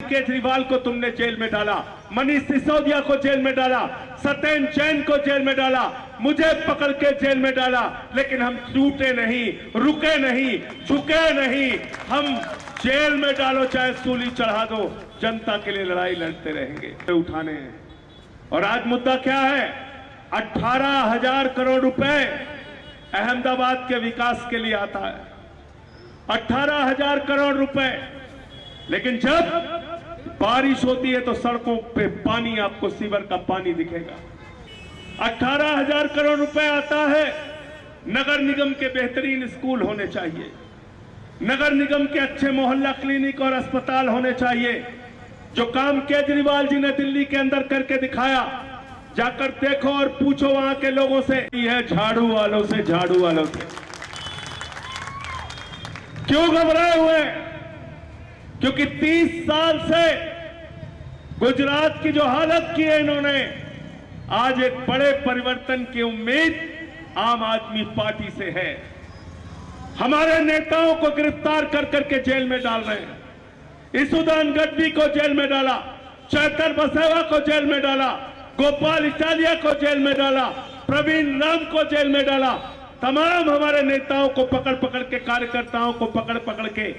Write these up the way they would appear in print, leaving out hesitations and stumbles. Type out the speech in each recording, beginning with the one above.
केजरीवाल को तुमने जेल में डाला, मनीष सिसोदिया को जेल में डाला, सत्येंद्र जैन को जेल में डाला, मुझे पकड़ के जेल में डाला, लेकिन हम टूटे नहीं, रुके नहीं, झुके नहीं। हम जेल में डालो चाहे सूली चढ़ा दो, जनता के लिए लड़ाई लड़ते रहेंगे। उठाने हैं। और आज मुद्दा क्या है? 18,000 करोड़ रुपए अहमदाबाद के विकास के लिए आता है। 18,000 करोड़ रुपए, लेकिन जब बारिश होती है तो सड़कों पे पानी, आपको सीवर का पानी दिखेगा। 18,000 करोड़ रुपए आता है। नगर निगम के बेहतरीन स्कूल होने चाहिए, नगर निगम के अच्छे मोहल्ला क्लिनिक और अस्पताल होने चाहिए। जो काम केजरीवाल जी ने दिल्ली के अंदर करके दिखाया, जाकर देखो और पूछो वहां के लोगों से, यह झाड़ू वालों से, झाड़ू वालों से क्यों घबराए हुए? क्योंकि 30 साल से गुजरात की जो हालत की है इन्होंने, आज एक बड़े परिवर्तन की उम्मीद आम आदमी पार्टी से है। हमारे नेताओं को गिरफ्तार कर करके जेल में डाल रहे हैं। इसुदान गढ़वी को जेल में डाला, चैतर बसेवा को जेल में डाला, गोपाल इटालिया को जेल में डाला, प्रवीण राम को जेल में डाला। तमाम हमारे नेताओं को पकड़ पकड़ के, कार्यकर्ताओं को पकड़ पकड़ के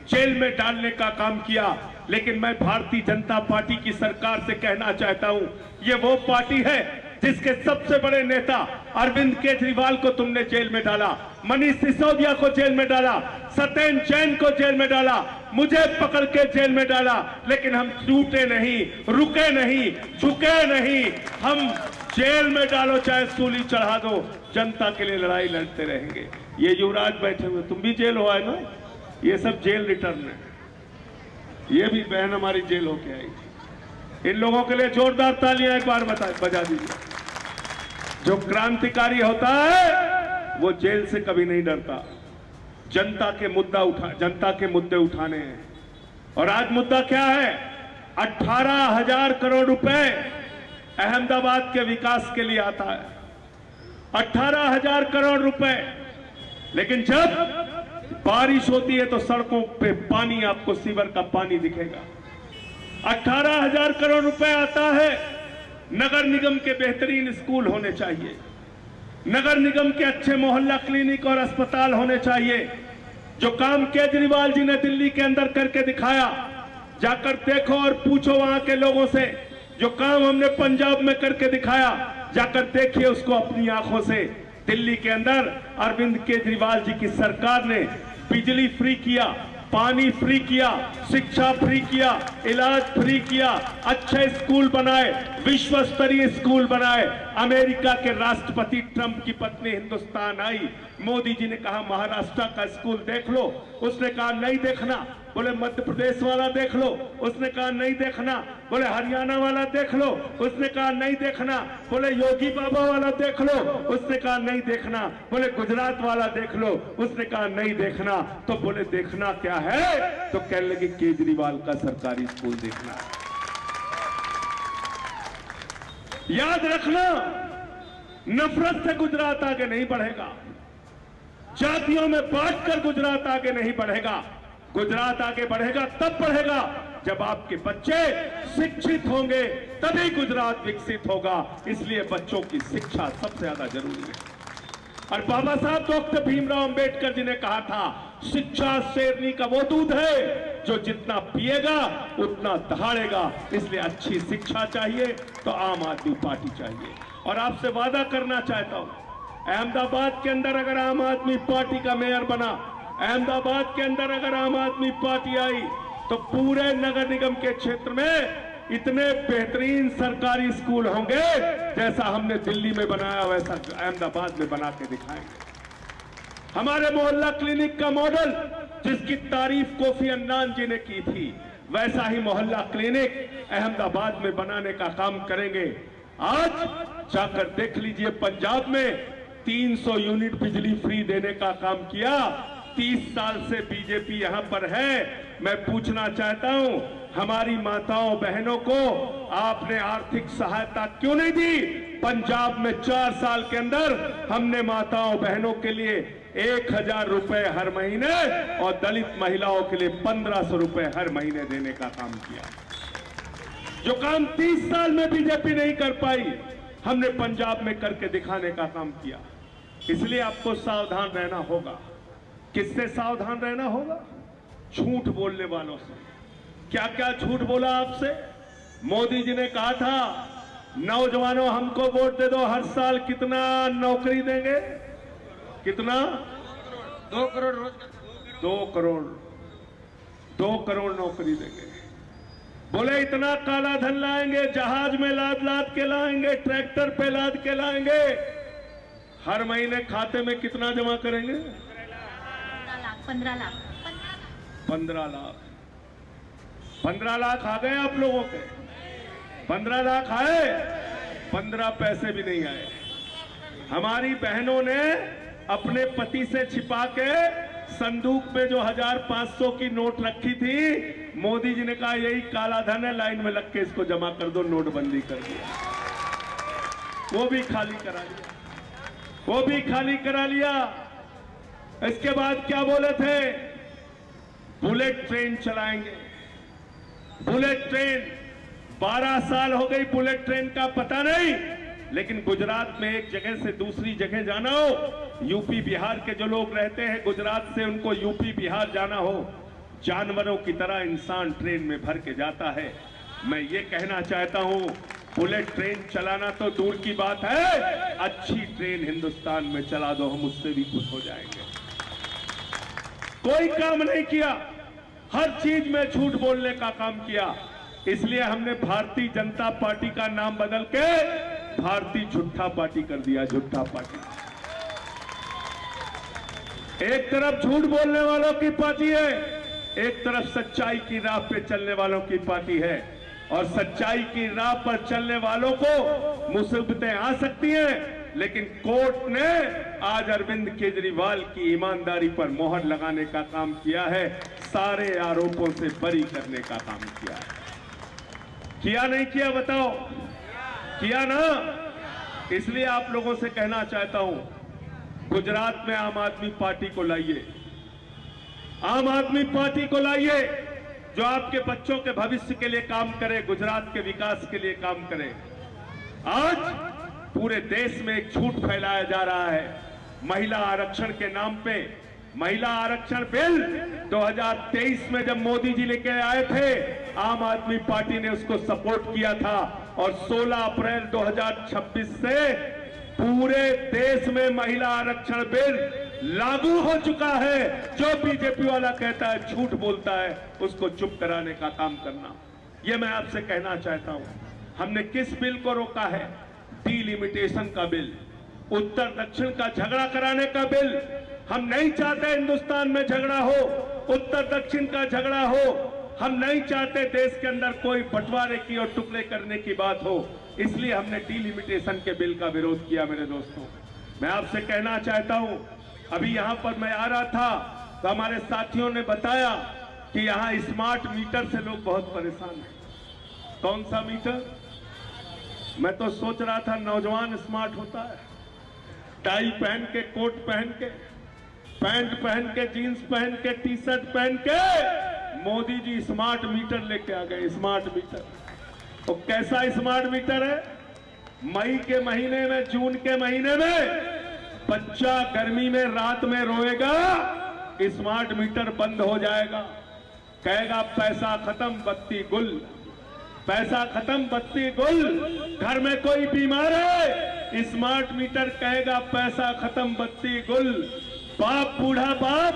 जेल में डालने का काम किया। लेकिन मैं भारतीय जनता पार्टी की सरकार से कहना चाहता हूं, ये वो पार्टी है जिसके सबसे बड़े नेता अरविंद केजरीवाल को तुमने जेल में डाला, मनीष सिसोदिया को जेल में डाला, सत्येंद्र जैन को जेल में डाला, मुझे पकड़ के जेल में डाला, लेकिन हम टूटे नहीं, रुके नहीं, झुके नहीं। हम जेल में डालो चाहे सूली चढ़ा दो, जनता के लिए लड़ाई लड़ते रहेंगे। ये युवराज बैठे हुए, तुम भी जेल हो आए ना? ये सब जेल रिटर्न है। ये भी बहन हमारी जेल होके आई थी। इन लोगों के लिए जोरदार तालियां एक बार बजा दीजिए। जो क्रांतिकारी होता है वो जेल से कभी नहीं डरता। जनता के मुद्दे उठाने हैं। और आज मुद्दा क्या है? 18,000 करोड़ रुपए अहमदाबाद के विकास के लिए आता है। 18,000 करोड़ रुपए, लेकिन जब बारिश होती है तो सड़कों पे पानी, आपको सीवर का पानी दिखेगा। 18,000 करोड़ रुपए आता है। नगर निगम के बेहतरीन स्कूल होने चाहिए, नगर निगम के अच्छे मोहल्ला क्लिनिक और अस्पताल होने चाहिए। जो काम केजरीवाल जी ने दिल्ली के अंदर करके दिखाया, जाकर देखो और पूछो वहां के लोगों से। जो काम हमने पंजाब में करके दिखाया, जाकर देखिए उसको अपनी आंखों से। दिल्ली के अंदर अरविंद केजरीवाल जी की सरकार ने बिजली फ्री किया, पानी फ्री किया, शिक्षा फ्री किया, इलाज फ्री किया, अच्छे स्कूल बनाए, विश्व स्तरीय स्कूल बनाए। अमेरिका के राष्ट्रपति ट्रंप की पत्नी हिंदुस्तान आई, मोदी जी ने कहा महाराष्ट्र का स्कूल देख लो, उसने कहा नहीं देखना। बोले मध्य प्रदेश वाला देख लो, उसने कहा नहीं देखना। बोले हरियाणा वाला देख लो, उसने कहा नहीं देखना। बोले योगी बाबा वाला देख लो, उसने कहा नहीं देखना। बोले गुजरात वाला देख लो, उसने कहा नहीं देखना। तो बोले देखना क्या है? तो कहने लगे केजरीवाल का सरकारी स्कूल देखना है। याद रखना, नफरत से गुजरात आगे नहीं बढ़ेगा, जातियों में बांटकर गुजरात आगे नहीं बढ़ेगा। गुजरात आगे बढ़ेगा तब बढ़ेगा जब आपके बच्चे शिक्षित होंगे, तभी गुजरात विकसित होगा। इसलिए बच्चों की शिक्षा सबसे ज्यादा जरूरी है। और बाबा साहब डॉक्टर भीमराव अंबेडकर जी ने कहा था, शिक्षा शेरनी का वो दूध है जो जितना पिएगा उतना दहाड़ेगा। इसलिए अच्छी शिक्षा चाहिए तो आम आदमी पार्टी चाहिए। और आपसे वादा करना चाहता हूं, अहमदाबाद के अंदर अगर आम आदमी पार्टी का मेयर बना, अहमदाबाद के अंदर अगर आम आदमी पार्टी आई, तो पूरे नगर निगम के क्षेत्र में इतने बेहतरीन सरकारी स्कूल होंगे जैसा हमने दिल्ली में बनाया वैसा अहमदाबाद में बना के दिखाएंगे। हमारे मोहल्ला क्लिनिक का मॉडल जिसकी तारीफ कोफी अन्नान जी ने की थी, वैसा ही मोहल्ला क्लिनिक अहमदाबाद में बनाने का काम करेंगे। आज जाकर देख लीजिए, पंजाब में 300 यूनिट बिजली फ्री देने का काम किया। 30 साल से बीजेपी यहां पर है। मैं पूछना चाहता हूं, हमारी माताओं बहनों को आपने आर्थिक सहायता क्यों नहीं दी? पंजाब में 4 साल के अंदर हमने माताओं बहनों के लिए 1000 रुपए हर महीने और दलित महिलाओं के लिए 1500 रुपए हर महीने देने का काम किया। जो काम 30 साल में बीजेपी नहीं कर पाई, हमने पंजाब में करके दिखाने का काम किया। इसलिए आपको सावधान रहना होगा। किससे सावधान रहना होगा? झूठ बोलने वालों से। क्या क्या झूठ बोला आपसे? मोदी जी ने कहा था, नौजवानों हमको वोट दे दो, हर साल कितना नौकरी देंगे? कितना? 2 करोड़ रोज। 2 करोड़ नौकरी देंगे। बोले इतना काला धन लाएंगे, जहाज में लाद लाद के लाएंगे, ट्रैक्टर पे लाद के लाएंगे। हर महीने खाते में कितना जमा करेंगे? 15 लाख। 15 लाख। 15 लाख आ गए आप लोगों के? 15 लाख आए? 15 पैसे भी नहीं आए। हमारी बहनों ने अपने पति से छिपा के संदूक में जो 1500 की नोट रखी थी, मोदी जी ने कहा यही काला धन है, लाइन में लग के इसको जमा कर दो। नोटबंदी कर दिया, वो भी खाली करा लिया, वो भी खाली करा लिया। इसके बाद क्या बोले थे? बुलेट ट्रेन चलाएंगे। बुलेट ट्रेन 12 साल हो गई, बुलेट ट्रेन का पता नहीं। लेकिन गुजरात में एक जगह से दूसरी जगह जाना हो, यूपी बिहार के जो लोग रहते हैं गुजरात से, उनको यूपी बिहार जाना हो, जानवरों की तरह इंसान ट्रेन में भर के जाता है। मैं ये कहना चाहता हूं, बुलेट ट्रेन चलाना तो दूर की बात है, अच्छी ट्रेन हिंदुस्तान में चला दो, हम उससे भी खुश हो जाएंगे। कोई काम नहीं किया, हर चीज में झूठ बोलने का काम किया। इसलिए हमने भारतीय जनता पार्टी का नाम बदल के भारतीय झूठा पार्टी कर दिया। झूठा पार्टी एक तरफ झूठ बोलने वालों की पार्टी है, एक तरफ सच्चाई की राह पे चलने वालों की पार्टी है। और सच्चाई की राह पर चलने वालों को मुसीबतें आ सकती हैं, लेकिन कोर्ट ने आज अरविंद केजरीवाल की ईमानदारी पर मोहर लगाने का काम किया है, सारे आरोपों से बरी करने का काम किया है। किया नहीं किया बताओ? किया ना? इसलिए आप लोगों से कहना चाहता हूं, गुजरात में आम आदमी पार्टी को लाइए। आम आदमी पार्टी को लाइए, जो आपके बच्चों के भविष्य के लिए काम करे, गुजरात के विकास के लिए काम करे। आज पूरे देश में एक झूठ फैलाया जा रहा है महिला आरक्षण के नाम पे। महिला आरक्षण बिल 2023 में जब मोदी जी लेके आए थे, आम आदमी पार्टी ने उसको सपोर्ट किया था और 16 अप्रैल 2026 से पूरे देश में महिला आरक्षण बिल लागू हो चुका है। जो बीजेपी वाला कहता है, झूठ बोलता है, उसको चुप कराने का काम करना। यह मैं आपसे कहना चाहता हूं। हमने किस बिल को रोका है? डिलिमिटेशन का बिल, उत्तर दक्षिण का झगड़ा कराने का बिल। हम नहीं चाहते हिंदुस्तान में झगड़ा हो, उत्तर दक्षिण का झगड़ा हो। हम नहीं चाहते देश के अंदर कोई बंटवारे की और टुकड़े करने की बात हो। इसलिए हमने डिलिमिटेशन के बिल का विरोध किया। मेरे दोस्तों, मैं आपसे कहना चाहता हूं, अभी यहां पर मैं आ रहा था तो हमारे साथियों ने बताया कि यहां स्मार्ट मीटर से लोग बहुत परेशान हैं। कौन सा मीटर? मैं तो सोच रहा था नौजवान स्मार्ट होता है, टाई पहन के, कोट पहन के, पैंट पहन के, जीन्स पहन के, टी शर्ट पहन के मोदी जी स्मार्ट मीटर लेके आ गए। स्मार्ट मीटर, तो कैसा स्मार्ट मीटर है? मई के महीने में, जून के महीने में बच्चा गर्मी में रात में रोएगा, स्मार्ट मीटर बंद हो जाएगा। कहेगा पैसा खत्म बत्ती गुल, पैसा खत्म बत्ती गुल। घर में कोई बीमार है, स्मार्ट मीटर कहेगा पैसा खत्म बत्ती गुल। बाप, बूढ़ा बाप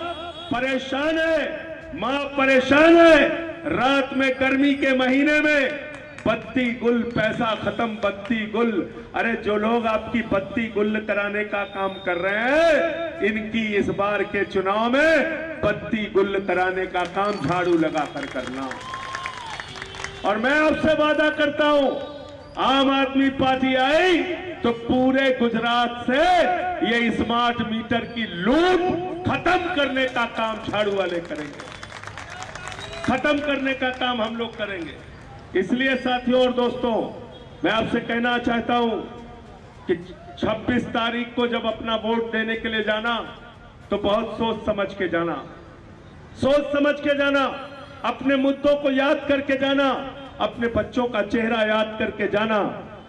परेशान है, मां परेशान है, रात में गर्मी के महीने में बत्ती गुल, पैसा खत्म बत्ती गुल। अरे जो लोग आपकी बत्ती गुल कराने का काम कर रहे हैं, इनकी इस बार के चुनाव में बत्ती गुल कराने का काम झाड़ू लगाकर करना। और मैं आपसे वादा करता हूं, आम आदमी पार्टी आई तो पूरे गुजरात से ये स्मार्ट मीटर की लूट खत्म करने का काम झाड़ू वाले करेंगे, खत्म करने का काम हम लोग करेंगे। इसलिए साथियों और दोस्तों, मैं आपसे कहना चाहता हूं कि 26 तारीख को जब अपना वोट देने के लिए जाना, तो बहुत सोच समझ के जाना, सोच समझ के जाना, अपने मुद्दों को याद करके जाना, अपने बच्चों का चेहरा याद करके जाना।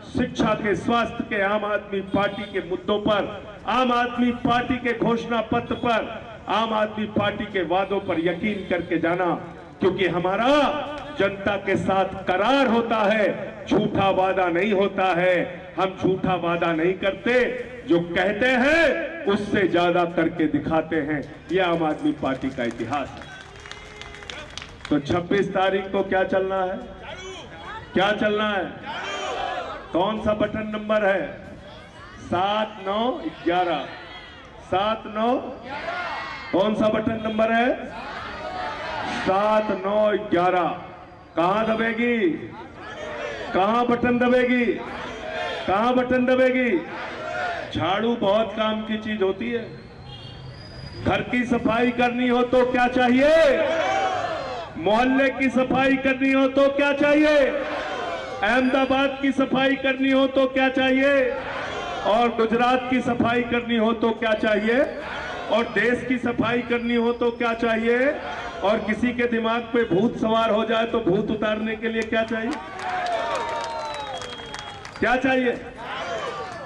शिक्षा के, स्वास्थ्य के, आम आदमी पार्टी के मुद्दों पर, आम आदमी पार्टी के घोषणा पत्र पर, आम आदमी पार्टी के वादों पर यकीन करके जाना, क्योंकि हमारा जनता के साथ करार होता है, झूठा वादा नहीं होता है। हम झूठा वादा नहीं करते, जो कहते हैं उससे ज्यादा करके दिखाते हैं। यह आम आदमी पार्टी का इतिहास है। तो 26 तारीख को क्या चलना है? क्या चलना है? कौन सा बटन नंबर है? 7, 9, 11। 7, 9, कौन सा बटन नंबर है? 7, 9, 11। कहां दबेगी? कहां बटन दबेगी? कहां बटन दबेगी? झाड़ू बहुत काम की चीज होती है। घर की सफाई करनी हो तो क्या चाहिए? मोहल्ले की सफाई करनी हो तो क्या चाहिए? अहमदाबाद की सफाई करनी हो तो क्या चाहिए? और गुजरात की सफाई करनी हो तो क्या चाहिए? और देश की सफाई करनी हो तो क्या चाहिए? और किसी के दिमाग पे भूत सवार हो जाए तो भूत उतारने के लिए क्या चाहिए? क्या चाहिए?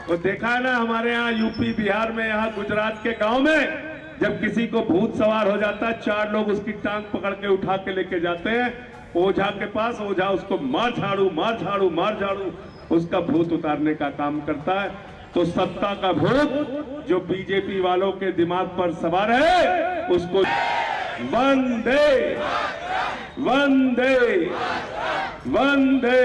वो देखा है ना हमारे यहाँ यूपी बिहार में, यहाँ गुजरात के गांव में, जब किसी को भूत सवार हो जाता है, 4 लोग उसकी टांग पकड़ के उठा के लेके जाते हैं ओझा के पास। ओझा उसको मार झाड़ू, मार झाड़ू, मार झाड़ू, उसका भूत उतारने का काम करता है। तो सत्ता का भूत जो बीजेपी वालों के दिमाग पर सवार है, उसको वंदे वंदे वंदे